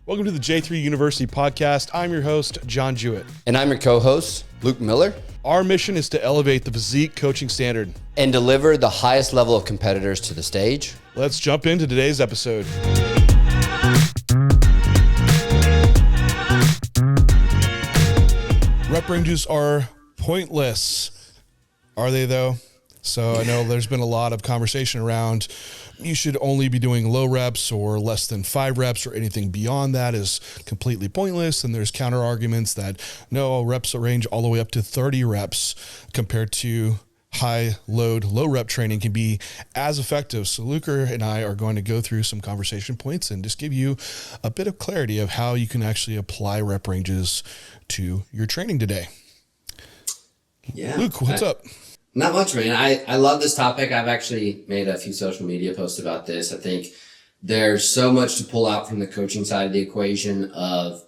Welcome to the J3U University Podcast. I'm your host, John Jewett. And I'm your co-host, Luke Miller. Our mission is to elevate the physique coaching standard and deliver the highest level of competitors to the stage. Let's jump into today's episode. Rep ranges are pointless. Are they though? So I know there's been a lot of conversation around you should only be doing low reps or less than 5 reps, or anything beyond that is completely pointless. And there's counter arguments that no, reps range all the way up to 30 reps compared to high load, low rep training can be as effective. So Luker and I are going to go through some conversation points and just give you a bit of clarity of how you can actually apply rep ranges to your training today. Yeah. Luke, what's up? Not much, man. I love this topic. I've actually made a few social media posts about this. I think there's so much to pull out from the coaching side of the equation of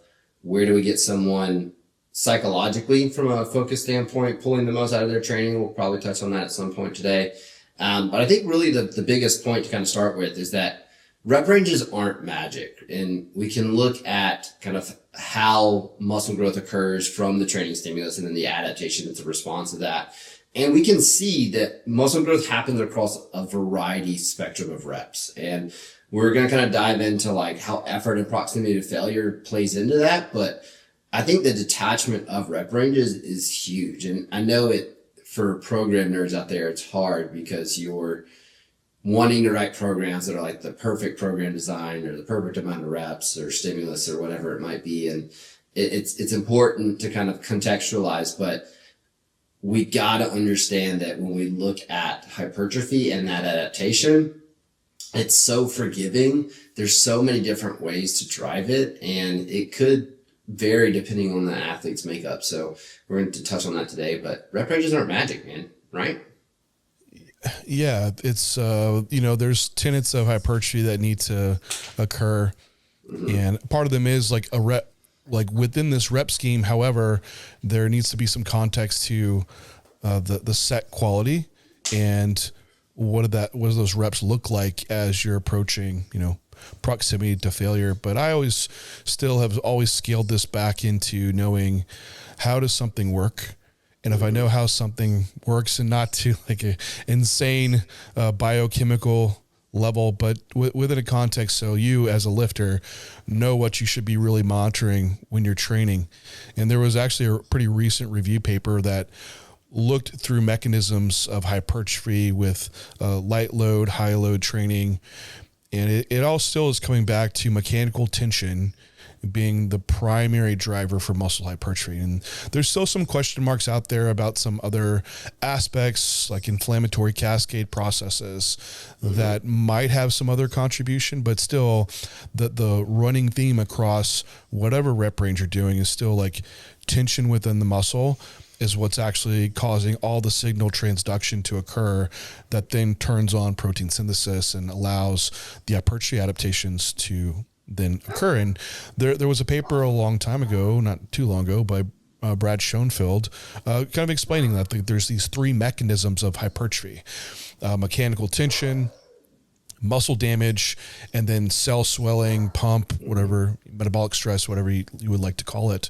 where do we get someone psychologically from a focus standpoint, pulling the most out of their training. We'll probably touch on that at some point today. But I think really the biggest point to kind of start with is that rep ranges aren't magic. And we can look at kind of how muscle growth occurs from the training stimulus and then the adaptation that's a response to that. And we can see that muscle growth happens across a variety spectrum of reps. And we're going to kind of dive into like how effort and proximity to failure plays into that. But I think the detachment of rep ranges is huge. And I know it for program nerds out there, it's hard because you're wanting to write programs that are like the perfect program design or the perfect amount of reps or stimulus or whatever it might be. And it's important to kind of contextualize, but we got to understand that when we look at hypertrophy and that adaptation, it's so forgiving. There's so many different ways to drive it, and it could vary depending on the athlete's makeup. So we're going to touch on that today, but rep ranges aren't magic, man, right? Yeah, it's, there's tenets of hypertrophy that need to occur. Mm-hmm. And part of them is like a rep. Like within this rep scheme, however, there needs to be some context to the set quality and what does those reps look like as you're approaching, proximity to failure. But I have always scaled this back into knowing how does something work. And if I know how something works, and not to like a insane biochemical level, but within a context, so you as a lifter know what you should be really monitoring when you're training. And there was actually a pretty recent review paper that looked through mechanisms of hypertrophy with light load, high load training. And it all still is coming back to mechanical tension being the primary driver for muscle hypertrophy. And there's still some question marks out there about some other aspects like inflammatory cascade processes that might have some other contribution, but still the running theme across whatever rep range you're doing is still like tension within the muscle is what's actually causing all the signal transduction to occur that then turns on protein synthesis and allows the hypertrophy adaptations to then occur. And there was a paper a long time ago, not too long ago, by Brad Schoenfeld, kind of explaining that there's these 3 mechanisms of hypertrophy: mechanical tension, muscle damage, and then cell swelling, pump, whatever, metabolic stress, whatever you would like to call it.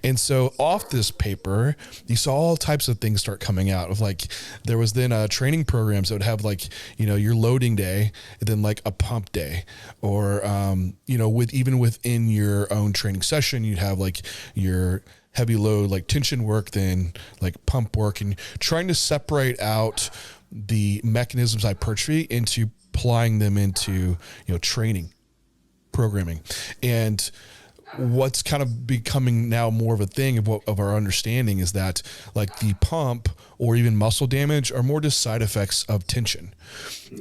And so off this paper, you saw all types of things start coming out of like, there was then training programs that would have like, your loading day and then like a pump day, or, even within your own training session, you'd have like your heavy load, like tension work, then like pump work, and trying to separate out the mechanisms of hypertrophy into applying them into, training programming. And what's kind of becoming now more of a thing of our understanding is that like the pump or even muscle damage are more just side effects of tension.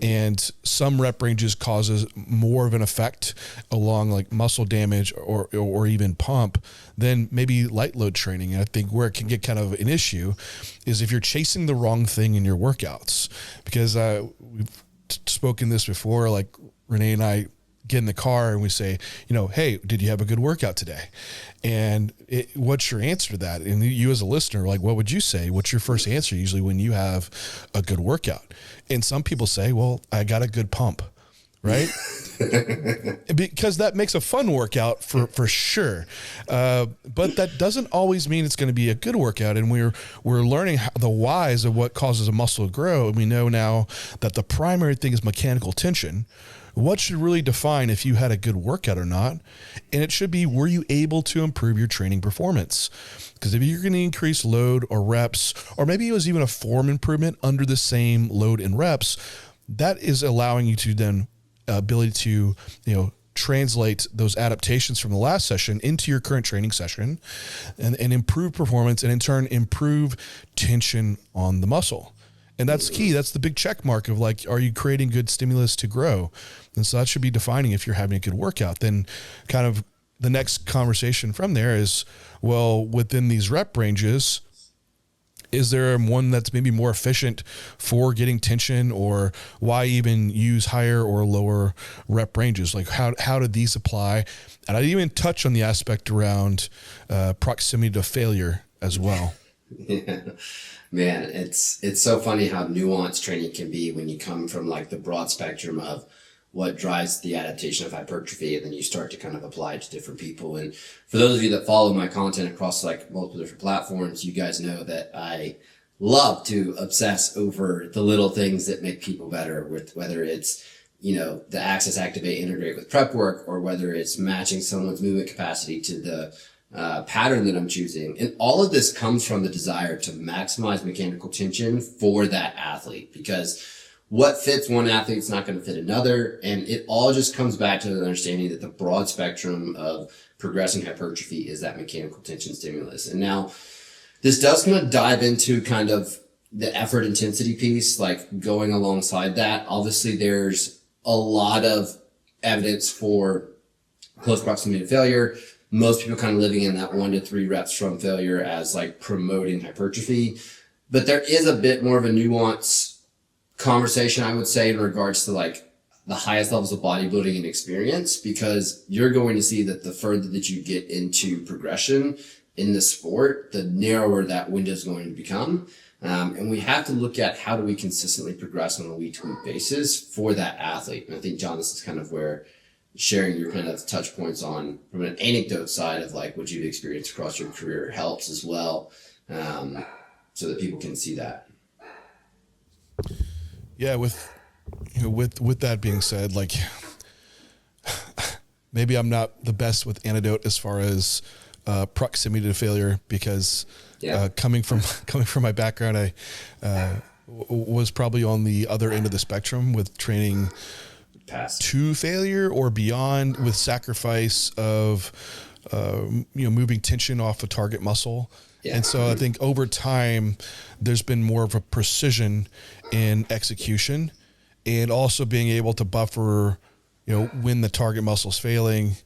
And some rep ranges causes more of an effect along like muscle damage or even pump than maybe light load training. And I think where it can get kind of an issue is if you're chasing the wrong thing in your workouts, because we've spoken this before, like Renee and I get in the car and we say, hey, did you have a good workout today? And what's your answer to that? And you as a listener, like, what would you say? What's your first answer usually when you have a good workout? And some people say, well, I got a good pump, right? Because that makes a fun workout for sure. But that doesn't always mean it's going to be a good workout. And we're learning the whys of what causes a muscle to grow. And we know now that the primary thing is mechanical tension. What should really define if you had a good workout or not? And it should be, were you able to improve your training performance? Because if you're going to increase load or reps, or maybe it was even a form improvement under the same load and reps, that is allowing you to then ability to, translate those adaptations from the last session into your current training session and improve performance, and in turn improve tension on the muscle. And that's key. That's the big check mark of like, are you creating good stimulus to grow? And so that should be defining if you're having a good workout. Then kind of the next conversation from there is, well, within these rep ranges, is there one that's maybe more efficient for getting tension, or why even use higher or lower rep ranges? Like how do these apply? And I didn't even touch on the aspect around proximity to failure as well. Yeah. Man, it's so funny how nuanced training can be when you come from like the broad spectrum of what drives the adaptation of hypertrophy, and then you start to kind of apply it to different people. And for those of you that follow my content across like multiple different platforms, you guys know that I love to obsess over the little things that make people better, with whether it's, the access, activate, integrate with prep work, or whether it's matching someone's movement capacity to the pattern that I'm choosing. And all of this comes from the desire to maximize mechanical tension for that athlete, because what fits one athlete is not going to fit another. And it all just comes back to the understanding that the broad spectrum of progressing hypertrophy is that mechanical tension stimulus. And now this does kind of dive into kind of the effort intensity piece, like going alongside that. Obviously, there's a lot of evidence for close proximity to failure. Most people kind of living in that 1 to 3 reps from failure as like promoting hypertrophy. But there is a bit more of a nuance conversation, I would say, in regards to like the highest levels of bodybuilding and experience, because you're going to see that the further that you get into progression in the sport, the narrower that window is going to become. And we have to look at how do we consistently progress on a week-to-week basis for that athlete. And I think, John, this is kind of where sharing your kind of touch points on from an anecdote side of like what you've experienced across your career helps as well, so that people can see that. Yeah, with that being said, like maybe I'm not the best with Anecdote as far as proximity to failure, because coming from my background, I was probably on the other end of the spectrum with training to failure or beyond, with sacrifice of moving tension off a target muscle. Yeah. And so I think over time, there's been more of a precision in execution, and also being able to buffer, when the target muscle's failing,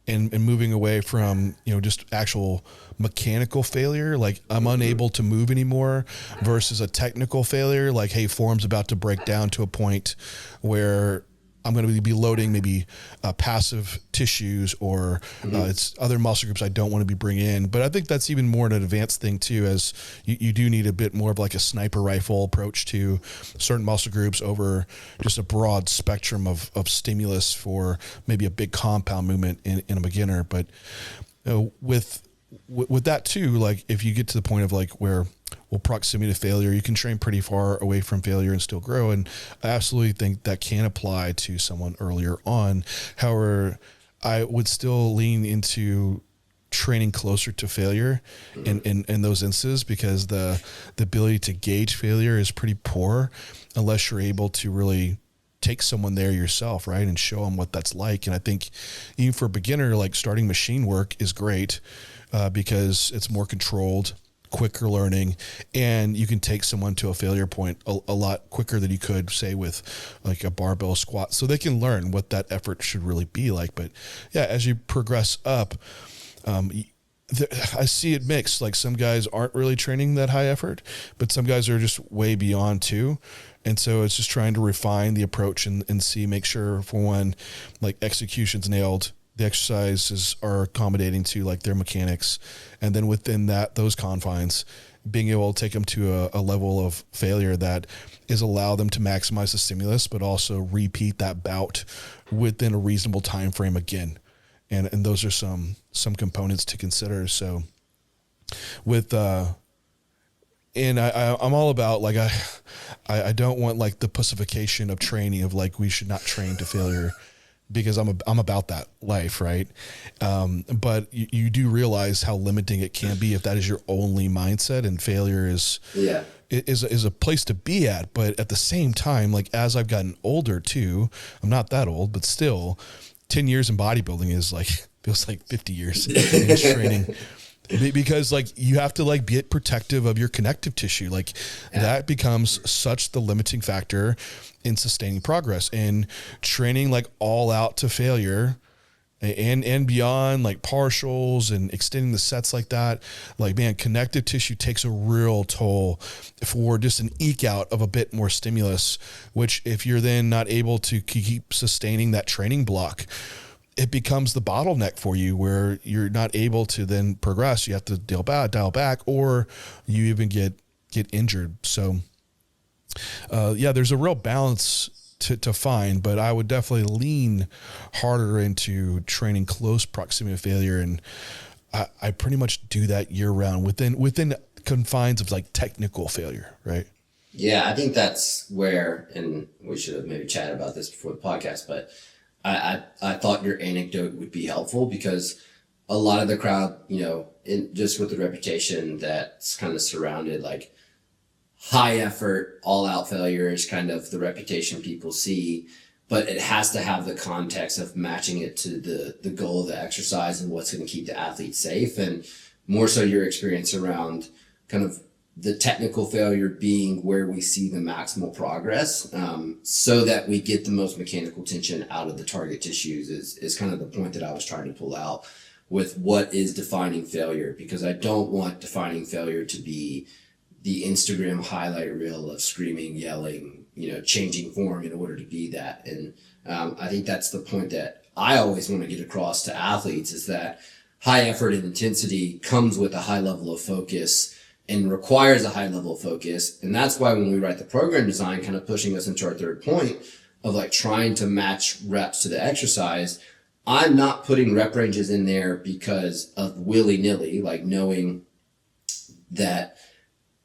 and moving away from, just actual mechanical failure, like I'm unable to move anymore, versus a technical failure, like, hey, form's about to break down to a point where I'm going to be loading maybe passive tissues, or it's other muscle groups I don't want to be bringing in. But I think that's even more an advanced thing too, as you do need a bit more of like a sniper rifle approach to certain muscle groups over just a broad spectrum of stimulus for maybe a big compound movement in a beginner. But with that too, like if you get to the point of like where, well, proximity to failure, you can train pretty far away from failure and still grow. And I absolutely think that can apply to someone earlier on. However, I would still lean into training closer to failure in those instances, because the ability to gauge failure is pretty poor unless you're able to really take someone there yourself, right, and show them what that's like. And I think even for a beginner, like starting machine work is great because it's more controlled, quicker learning, and you can take someone to a failure point a lot quicker than you could, say, with like a barbell squat, so they can learn what that effort should really be like. But yeah, as you progress up, I see it mixed. Like some guys aren't really training that high effort, but some guys are just way beyond too. And so it's just trying to refine the approach and make sure, for one, like execution's nailed, the exercises are accommodating to like their mechanics. And then within those confines, being able to take them to a level of failure that is allow them to maximize the stimulus, but also repeat that bout within a reasonable time frame again. And those are some components to consider. So with, and I'm all about like, I don't want like the pussification of training of like, we should not train to failure, because I'm about that life. Right. But you do realize how limiting it can be if that is your only mindset, and failure is a place to be at. But at the same time, like as I've gotten older too, I'm not that old, but still 10 years in bodybuilding is like, feels like 50 years in training. Because like you have to like be protective of your connective tissue. Like that becomes such the limiting factor in sustaining progress, and training like all out to failure and beyond, like partials and extending the sets like that. Like, man, connective tissue takes a real toll for just an eke out of a bit more stimulus, which if you're then not able to keep sustaining that training block, it becomes the bottleneck for you where you're not able to then progress. You have to dial back, or you even get injured. So, there's a real balance to find, but I would definitely lean harder into training close proximity to failure. And I pretty much do that year round within confines of like technical failure. Right. Yeah. I think that's where, and we should have maybe chatted about this before the podcast, but I thought your anecdote would be helpful, because a lot of the crowd, just with the reputation that's kind of surrounded, like high effort, all out failure is kind of the reputation people see, but it has to have the context of matching it to the goal of the exercise and what's going to keep the athlete safe. And more so your experience around kind of the technical failure being where we see the maximal progress, so that we get the most mechanical tension out of the target tissues is kind of the point that I was trying to pull out with what is defining failure, because I don't want defining failure to be the Instagram highlight reel of screaming, yelling, changing form in order to be that. And I think that's the point that I always want to get across to athletes, is that high effort and intensity comes with a high level of focus and requires a high level of focus. And that's why when we write the program design, kind of pushing us into our third point of like trying to match reps to the exercise, I'm not putting rep ranges in there because of willy-nilly, like knowing that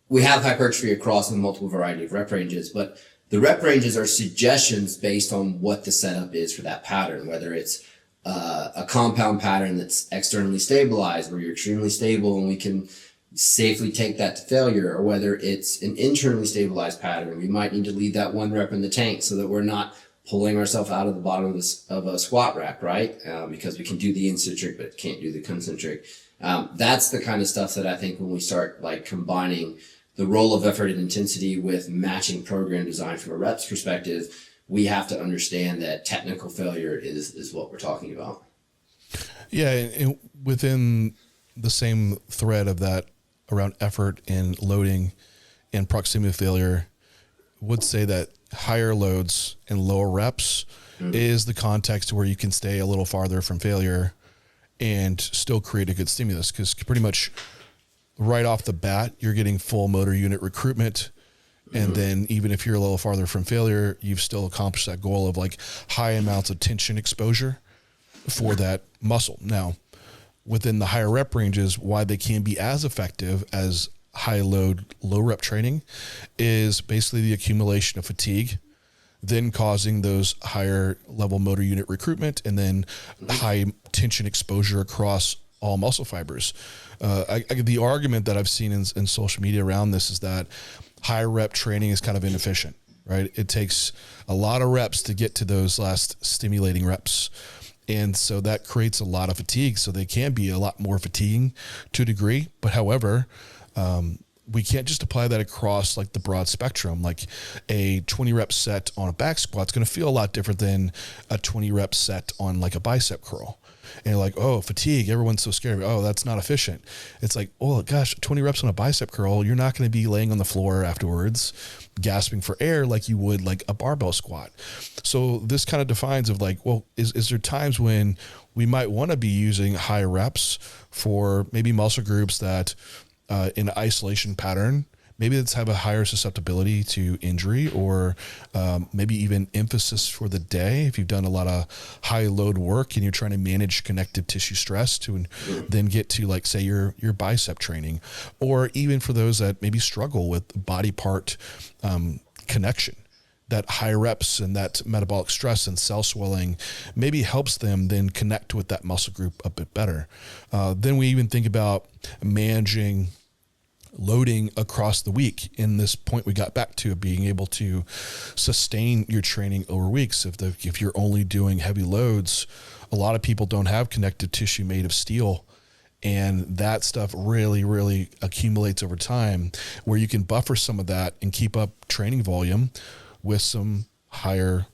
we have hypertrophy across a multiple variety of rep ranges, but the rep ranges are suggestions based on what the setup is for that pattern, whether it's a compound pattern that's externally stabilized where you're extremely stable and we can safely take that to failure, or whether it's an internally stabilized pattern. We might need to leave that one rep in the tank so that we're not pulling ourselves out of the bottom of a squat rack, right? Because we can do the eccentric, but can't do the concentric. That's the kind of stuff that I think when we start like combining the role of effort and intensity with matching program design from a reps perspective, we have to understand that technical failure is what we're talking about. Yeah. And within the same thread of that around effort and loading and proximity failure, would say that higher loads and lower reps is the context where you can stay a little farther from failure and still create a good stimulus. Because pretty much right off the bat, you're getting full motor unit recruitment. And then even if you're a little farther from failure, you've still accomplished that goal of like high amounts of tension exposure for that muscle. Now, within the higher rep ranges, why they can be as effective as high load, low rep training is basically the accumulation of fatigue, then causing those higher level motor unit recruitment, and then high tension exposure across all muscle fibers. The argument that I've seen in social media around this is that high rep training is kind of inefficient, right? It takes a lot of reps to get to those last stimulating reps. And so that creates a lot of fatigue. So they can be a lot more fatiguing to a degree. But however, we can't just apply that across like the broad spectrum. Like a 20 rep set on a back squat is going to feel a lot different than a 20 rep set on like a bicep curl. And you're like, oh, fatigue, everyone's so scared. Oh, that's not efficient. It's like, oh gosh, 20 reps on a bicep curl, you're not going to be laying on the floor afterwards, gasping for air like you would like a barbell squat. So this kind of defines of like, well, is there times when we might want to be using high reps for maybe muscle groups that in an isolation pattern, maybe it's have a higher susceptibility to injury, or maybe even emphasis for the day. If you've done a lot of high load work and you're trying to manage connective tissue stress to then get to like say your bicep training, or even for those that maybe struggle with body part connection, that high reps and that metabolic stress and cell swelling maybe helps them then connect with that muscle group a bit better. Then we even think about managing loading across the week. In this point we got back to being able to sustain your training over weeks. If you're only doing heavy loads, a lot of people don't have connective tissue made of steel, and that stuff really, really accumulates over time, where you can buffer some of that and keep up training volume with some higher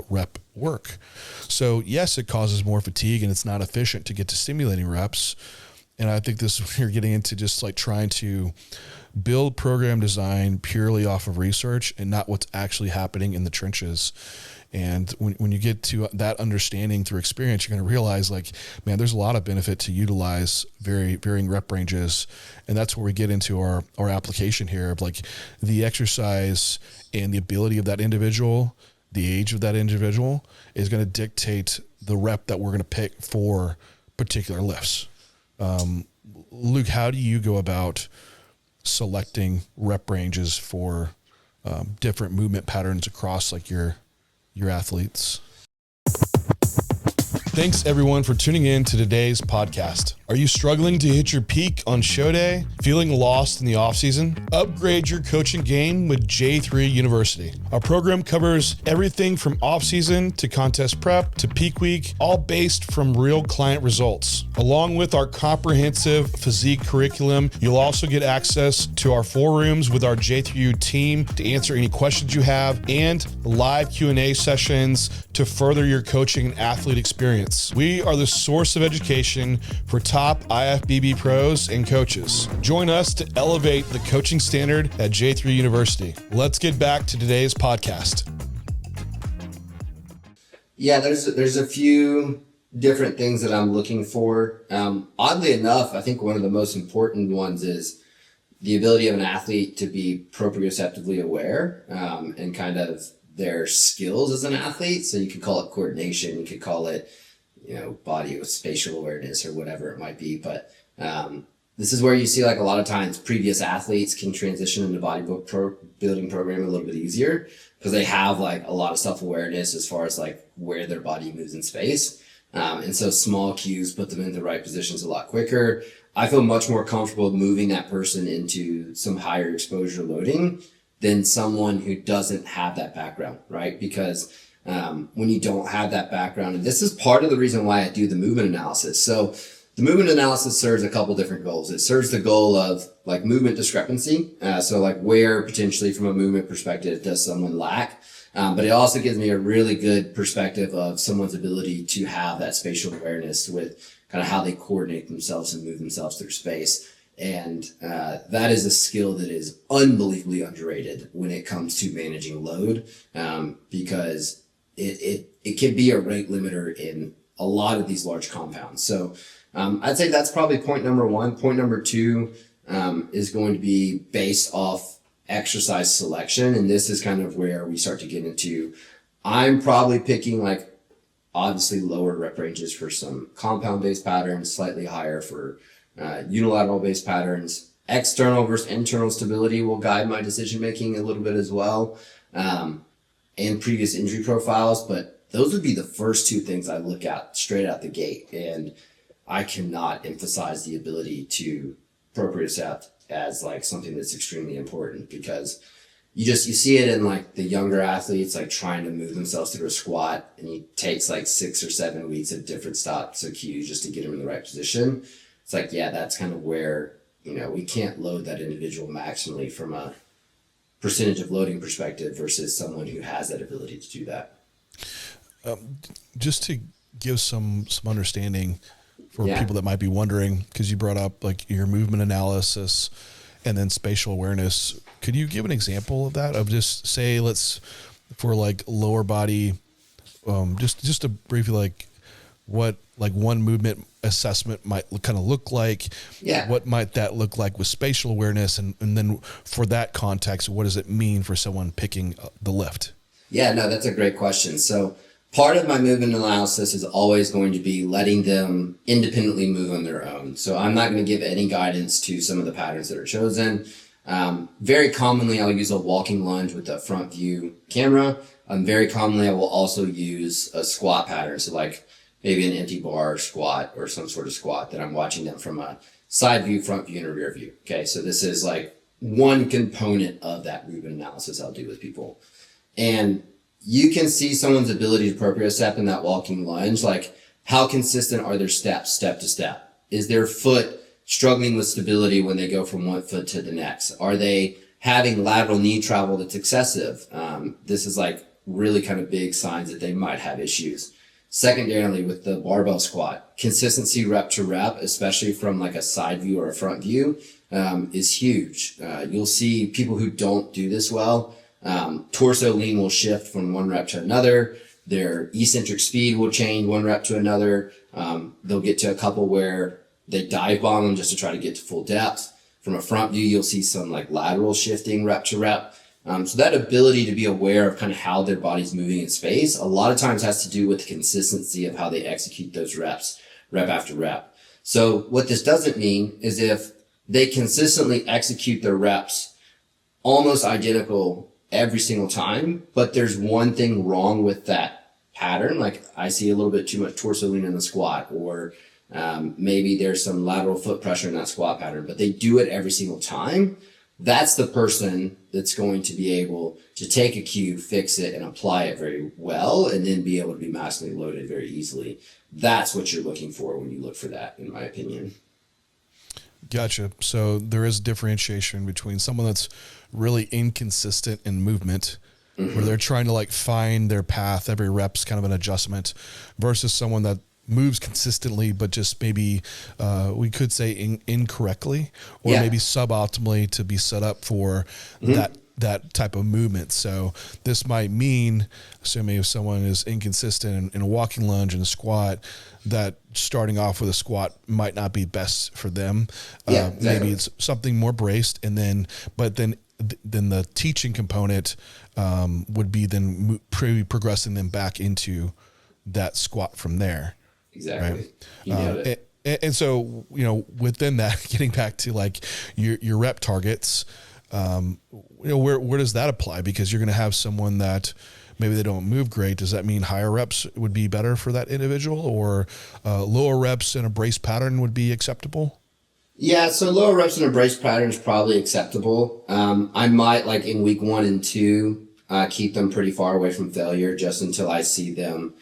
rep work. So yes, it causes more fatigue and it's not efficient to get to stimulating reps. And I think this is where you're getting into just like trying to build program design purely off of research and not what's actually happening in the trenches. And when you get to that understanding through experience, you're going to realize like, man, there's a lot of benefit to utilize varying rep ranges. And that's where we get into our application here of like the exercise and the ability of that individual, the age of that individual is going to dictate the rep that we're going to pick for particular lifts. Luke, how do you go about selecting rep ranges for different movement patterns across like your athletes? Thanks everyone for tuning in to today's podcast. Are you struggling to hit your peak on show day? Feeling lost in the off season? Upgrade your coaching game with J3U University. Our program covers everything from off season to contest prep to peak week, all based from real client results. Along with our comprehensive physique curriculum, you'll also get access to our 4 rooms with our J3U team to answer any questions you have, and live Q&A sessions to further your coaching and athlete experience. We are the source of education for top IFBB pros and coaches. Join us to elevate the coaching standard at J3U University. Let's get back to today's podcast. Yeah, there's a few different things that I'm looking for. Oddly enough, I think one of the most important ones is the ability of an athlete to be proprioceptively aware and kind of their skills as an athlete. So you could call it coordination, you could call it, body with spatial awareness or whatever it might be. But this is where you see like a lot of times previous athletes can transition into bodybuilding program a little bit easier because they have like a lot of self-awareness as far as like where their body moves in space. And so small cues put them in the right positions a lot quicker. I feel much more comfortable moving that person into some higher exposure loading than someone who doesn't have that background, right? Because when you don't have that background, and this is part of the reason why I do the movement analysis. So the movement analysis serves a couple different goals. It serves the goal of like movement discrepancy. So like where potentially from a movement perspective does someone lack? But it also gives me a really good perspective of someone's ability to have that spatial awareness with kind of how they coordinate themselves and move themselves through space. And that is a skill that is unbelievably underrated when it comes to managing load, because it can be a rate limiter in a lot of these large compounds. So I'd say that's probably point number 1. Point number 2 is going to be based off exercise selection. And this is kind of where we start to get into, I'm probably picking like obviously lower rep ranges for some compound based patterns, slightly higher for unilateral based patterns. External versus internal stability will guide my decision making a little bit as well, and previous injury profiles. But those would be the first 2 things I look at straight out the gate. And I cannot emphasize the ability to propriocept as like something that's extremely important, because you see it in like the younger athletes, like trying to move themselves through a squat, and it takes like 6 or 7 weeks of different stops or cues just to get them in the right position. It's like, yeah, that's kind of where we can't load that individual maximally from a percentage of loading perspective versus someone who has that ability to do that. Just to give some understanding for Yeah. people that might be wondering, because you brought up like your movement analysis and then spatial awareness. Could you give an example of that? Of just say, for like lower body, just to briefly like what like one movement assessment might kind of look like. Yeah. What might that look like with spatial awareness? And then for that context, what does it mean for someone picking the lift? Yeah, no, that's a great question. So part of my movement analysis is always going to be letting them independently move on their own. So I'm not going to give any guidance to some of the patterns that are chosen. Very commonly, I'll use a walking lunge with a front view camera. Very commonly, I will also use a squat pattern. So like maybe an empty bar squat or some sort of squat that I'm watching them from a side view, front view, and a rear view. Okay, so this is like one component of that movement analysis I'll do with people. And you can see someone's ability to proprioception in that walking lunge. Like, how consistent are their steps, step to step? Is their foot struggling with stability when they go from one foot to the next? Are they having lateral knee travel that's excessive? This is like really kind of big signs that they might have issues. Secondarily, with the barbell squat, consistency rep to rep, especially from like a side view or a front view, is huge. You'll see people who don't do this well. Torso lean will shift from one rep to another. Their eccentric speed will change one rep to another. They'll get to a couple where they dive bomb them just to try to get to full depth. From a front view, you'll see some like lateral shifting rep to rep. So that ability to be aware of kind of how their body's moving in space, a lot of times has to do with the consistency of how they execute those reps, rep after rep. So what this doesn't mean is if they consistently execute their reps almost identical every single time, but there's one thing wrong with that pattern. Like I see a little bit too much torso lean in the squat, or maybe there's some lateral foot pressure in that squat pattern, but they do it every single time. That's the person that's going to be able to take a cue, fix it, and apply it very well, and then be able to be maximally loaded very easily. That's what you're looking for when you look for that, in my opinion. Gotcha. So there is differentiation between someone that's really inconsistent in movement, where they're trying to like find their path, every rep's kind of an adjustment, versus someone that moves consistently, but just maybe we could say incorrectly, or maybe suboptimally to be set up for that type of movement. So this might mean, assuming if someone is inconsistent in a walking lunge and a squat, that starting off with a squat might not be best for them. Exactly. Maybe it's something more braced, and then the teaching component would be then progressing them back into that squat from there. Exactly. Right? You nailed it. And so, within that, getting back to like your rep targets, where does that apply? Because you're going to have someone that maybe they don't move great. Does that mean higher reps would be better for that individual, or lower reps in a brace pattern would be acceptable? Yeah, so lower reps in a brace pattern is probably acceptable. I might, like in week 1 and 2, keep them pretty far away from failure just until I see them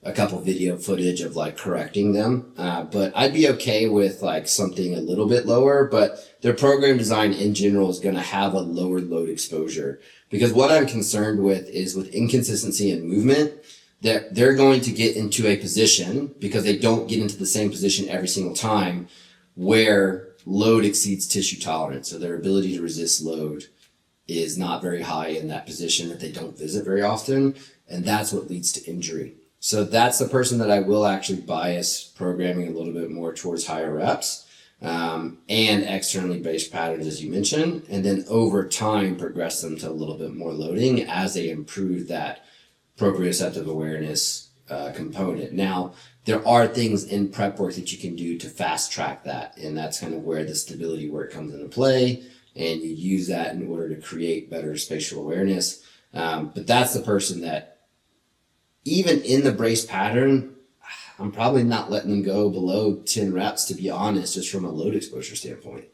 a couple video footage of like correcting them. But I'd be okay with like something a little bit lower, but their program design in general is going to have a lower load exposure, because what I'm concerned with is with inconsistency in movement, that they're going to get into a position, because they don't get into the same position every single time, where load exceeds tissue tolerance. So their ability to resist load is not very high in that position that they don't visit very often. And that's what leads to injury. So that's the person that I will actually bias programming a little bit more towards higher reps, and externally based patterns, as you mentioned, and then over time progress them to a little bit more loading as they improve that proprioceptive awareness component. Now, there are things in prep work that you can do to fast track that, and that's kind of where the stability work comes into play, and you use that in order to create better spatial awareness. But that's the person that, even in the brace pattern, I'm probably not letting them go below 10 reps, to be honest, just from a load exposure standpoint.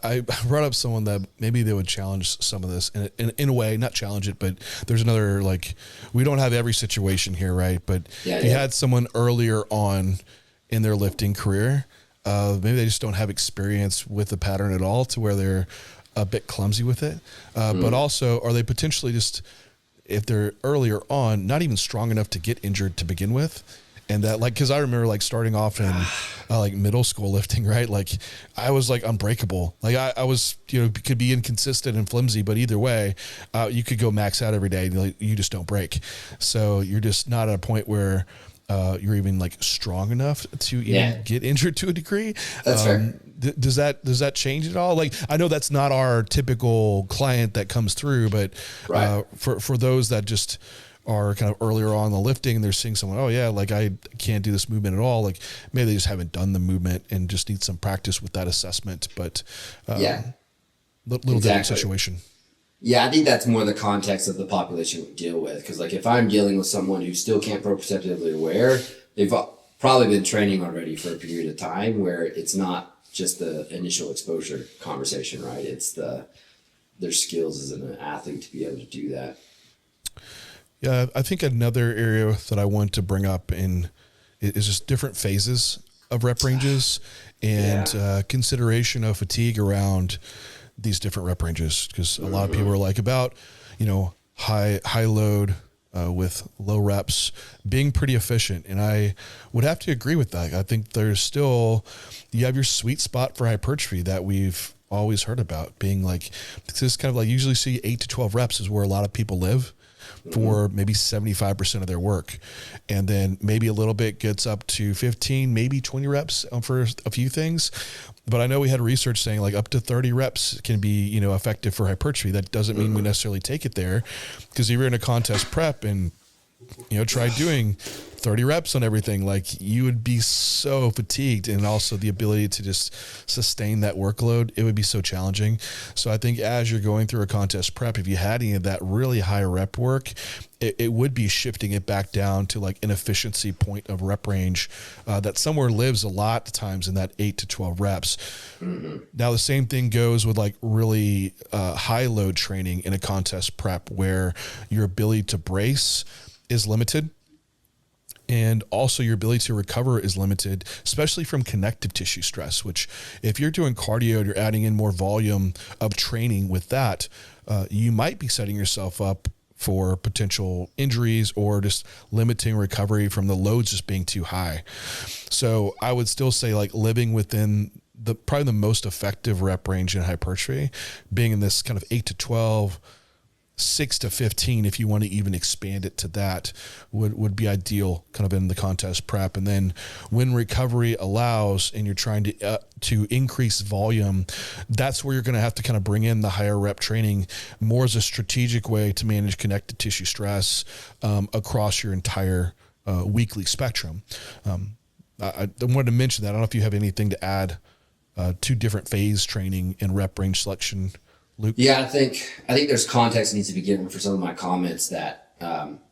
I brought up someone that maybe they would challenge some of this in a way, not challenge it, but there's another, like, we don't have every situation here, right? But if you had someone earlier on in their lifting career, maybe they just don't have experience with the pattern at all to where they're a bit clumsy with it. But also, are they potentially just, if they're earlier on, not even strong enough to get injured to begin with? And that, like, cause I remember like starting off in like middle school lifting, right? Like I was like unbreakable. Like I was, could be inconsistent and flimsy, but either way, you could go max out every day and like, you just don't break. So you're just not at a point where you're even like strong enough to even get injured to a degree. That's fair. Does that change at all? Like, I know that's not our typical client that comes through, but for those that just are kind of earlier on in the lifting, they're seeing someone, oh yeah, like I can't do this movement at all. Like maybe they just haven't done the movement and just need some practice with that assessment. But little different situation. Yeah, I think that's more the context of the population we deal with. Because like if I'm dealing with someone who still can't proprioceptively aware, they've probably been training already for a period of time where it's not just the initial exposure conversation, right? It's their skills as an athlete to be able to do that. Yeah, I think another area that I want to bring up is just different phases of rep ranges and consideration of fatigue around these different rep ranges. Because a lot of people are like about, high load with low reps being pretty efficient. And I would have to agree with that. I think there's still, you have your sweet spot for hypertrophy that we've always heard about being like, this is kind of like usually see 8 to 12 reps is where a lot of people live for maybe 75% of their work. And then maybe a little bit gets up to 15, maybe 20 reps for a few things. But I know we had research saying like up to 30 reps can be, effective for hypertrophy. That doesn't mean we necessarily take it there, because if you're in a contest prep and, try doing 30 reps on everything, like you would be so fatigued, and also the ability to just sustain that workload, it would be so challenging. So I think as you're going through a contest prep, if you had any of that really high rep work, it would be shifting it back down to like an efficiency point of rep range that somewhere lives a lot of times in that 8 to 12 reps. Now the same thing goes with like really high load training in a contest prep where your ability to brace is limited. And also your ability to recover is limited, especially from connective tissue stress, which if you're doing cardio, you're adding in more volume of training with that, you might be setting yourself up for potential injuries or just limiting recovery from the loads just being too high. So I would still say like living within probably the most effective rep range in hypertrophy, being in this kind of 8 to 12, 6 to 15, if you want to even expand it to that, would be ideal kind of in the contest prep. And then when recovery allows and you're trying to increase volume, that's where you're going to have to kind of bring in the higher rep training more as a strategic way to manage connective tissue stress across your entire weekly spectrum. I wanted to mention that. I don't know if you have anything to add to different phase training and rep range selection, Luke? Yeah, I think there's context needs to be given for some of my comments that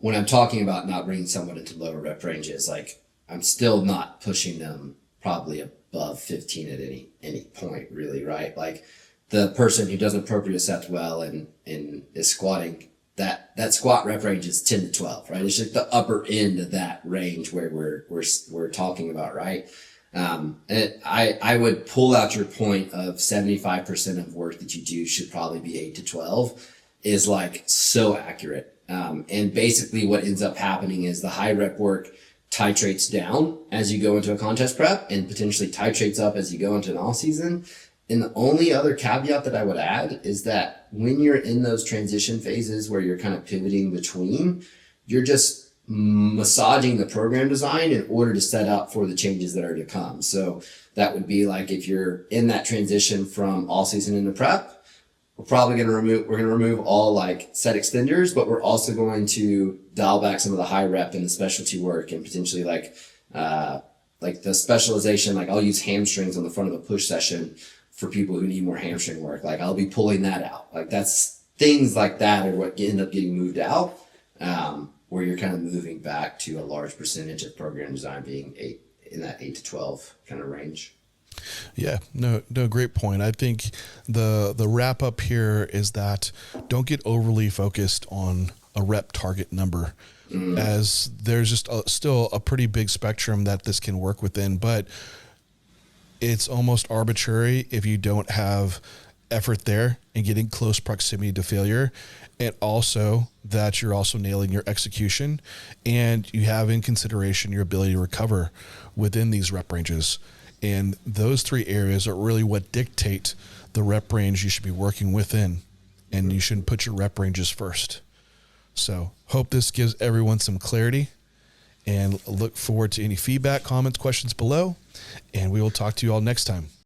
when I'm talking about not bringing someone into lower rep ranges, like I'm still not pushing them probably above 15 at any point, really, right? Like the person who doesn't propriocept well and is squatting, that squat rep range is 10 to 12, right? It's just the upper end of that range where we're talking about, right? And I would pull out your point of 75% of work that you do should probably be 8 to 12 is like so accurate. And basically what ends up happening is the high rep work titrates down as you go into a contest prep and potentially titrates up as you go into an off season. And the only other caveat that I would add is that when you're in those transition phases where you're kind of pivoting between, you're just massaging the program design in order to set up for the changes that are to come. So that would be like if you're in that transition from all season into prep, we're probably going to remove all like set extenders, but we're also going to dial back some of the high rep and the specialty work and potentially like the specialization. Like I'll use hamstrings on the front of a push session for people who need more hamstring work. Like I'll be pulling that out. Like that's things like that are what end up getting moved out. Where you're kind of moving back to a large percentage of program design being in that 8 to 12 kind of range. Yeah, no, great point. I think the wrap up here is that don't get overly focused on a rep target number, as there's just still a pretty big spectrum that this can work within. But it's almost arbitrary if you don't have effort there and getting close proximity to failure. And also that you're also nailing your execution and you have in consideration your ability to recover within these rep ranges. And those three areas are really what dictate the rep range you should be working within. And you shouldn't put your rep ranges first. So hope this gives everyone some clarity, and look forward to any feedback, comments, questions below. And we will talk to you all next time.